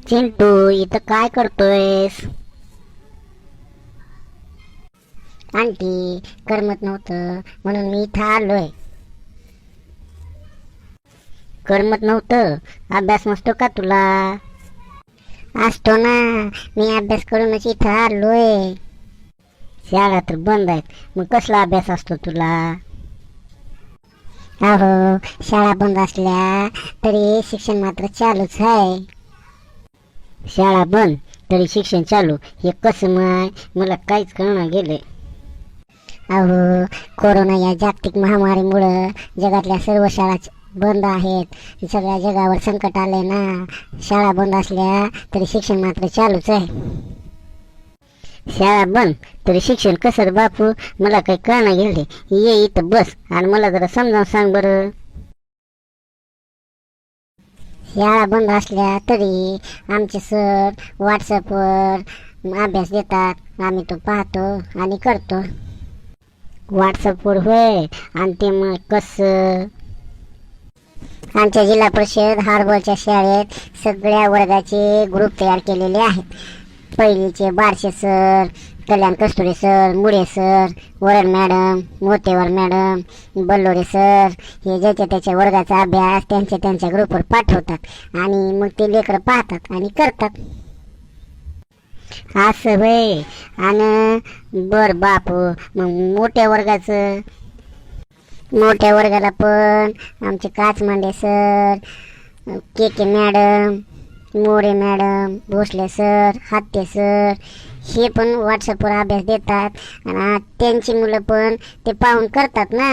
चिंटू, इथं काय करतोयस? आंटी, करमत नव्हतं म्हणून मी इथं आलोय. करमत नव्हतं? अभ्यास नसतो का तुला? असतो ना, मी अभ्यास करूनच इथं आलोय. शाळा तर बंद आहेत, मग कसला अभ्यास असतो तुला? अहो, शाळा बंद असल्या तरी शिक्षण मात्र चालूच आहे. शाळा बंद तरी शिक्षण चालू, हे कसं मला काहीच कळना गेले. अहो, कोरोना या जागतिक महामारीमुळं जगातल्या सर्व शाळा बंद आहेत. सगळ्या जगावर संकट आले ना. शाळा बंद असल्या तरी शिक्षण मात्र चालूच आहे. शाळा बंद तरी शिक्षण कसं रे बापू? मला काही कळना गेले. ये इथं बस आणि मला जरा समजावून सांग बरं. शाळा बंद असल्या तरी आमचे सर व्हॉट्सअपवर अभ्यास देतात. आम्ही तो पाहतो आणि करतो. व्हॉट्सअपवर होय? आणि ते मग कसं? आमच्या जिल्हा परिषद हार्बरच्या शाळेत सगळ्या वर्गाचे ग्रुप तयार केलेले आहेत. पहिलीचे बारशे सर, कल्याण कस्तुरे सर, मुळे सर, वरण मॅडम, मोतेवर मॅडम, बल्लोरे सर हे ज्याच्या त्याच्या वर्गाचा अभ्यास त्यांच्या ग्रुपवर पाठवतात आणि मग ते लेकरं पाहतात आणि करतात. असं होय? आणि बर बापू, मग मोठ्या वर्गाला पण आमचे Kachmande sir, K madam, More madam, Bhosale sir, Hate sir हे पण व्हॉट्सअपवर अभ्यास देतात आणि त्यांची मुलं पण ते पाहून करतात ना.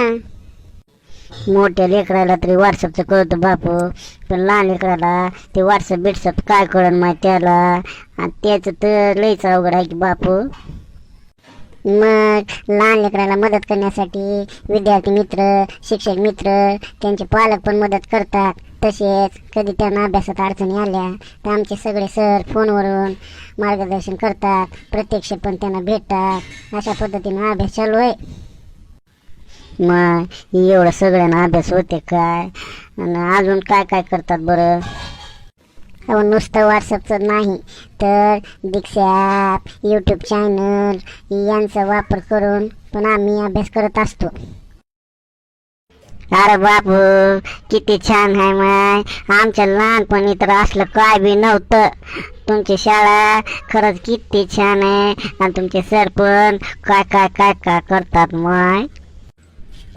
मोठ्या लेकराला तरी व्हॉट्सअपचं कळतं बापू, पण लहान लेकराला ते व्हॉट्सअप काय कळन माहिती त्याला, आणि त्याचं तर लईच अवघड आहे की बापू. मग लहान लेकराला मदत करण्यासाठी विद्यार्थी मित्र, शिक्षक मित्र, त्यांचे पालक पण मदत करतात. तसेच कधी त्यांना अभ्यासात अडचणी आल्या तर आमचे सगळे सर फोनवरून मार्गदर्शन करतात. प्रत्यक्ष पण त्यांना भेटतात. अशा पद्धतीने अभ्यास चालू आहे. मग एवढं सगळ्यांना अभ्यास होते काय? आणि अजून काय काय करतात बरं? अहो, नुसतं व्हॉट्सअपचं नाही तर दीक्षा ॲप, यूट्यूब चॅनल यांचा वापर करून पण आम्ही अभ्यास करत असतो. अरे बापू, किती छान आहे. मग आमच्या लहानपणी तर असलं काय बी नव्हतं. तुमची शाळा खरंच किती छान आहे आणि तुमचे सर पण काय काय काय काय करतात. मग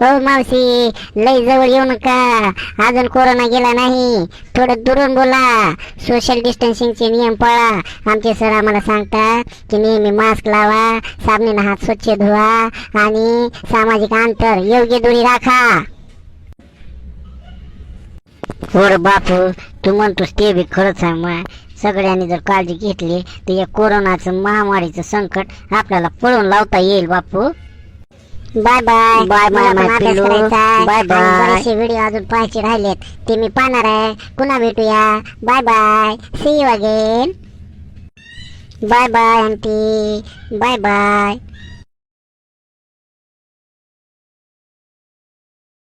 हो मावशी, लई जवळ येऊ नका, अजून कोरोना गेला नाही. थोडं दुरून बोला, सोशल डिस्टन्सिंगचे नियम पाळा. आमचे सर आम्हाला सांगतात की नेहमी मास्क लावा, साबणाने हात स्वच्छ धुवा आणि सामाजिक अंतर योग्य दूरी राखा. हो रे बापू, तू म्हणतोस ते बी खरंच आहे. मग सगळ्यांनी जर काळजी घेतली तर या कोरोनाचं महामारीचं संकट आपल्याला पळून लावता येईल बापू. Bye bye bye bye bye bye. बरेचसे व्हिडिओ अजून पाहायचे राहिलेत, ते मी पाहणार आहे. पुन्हा भेटूया. Bye bye, see you again. Bye bye aunty, bye bye.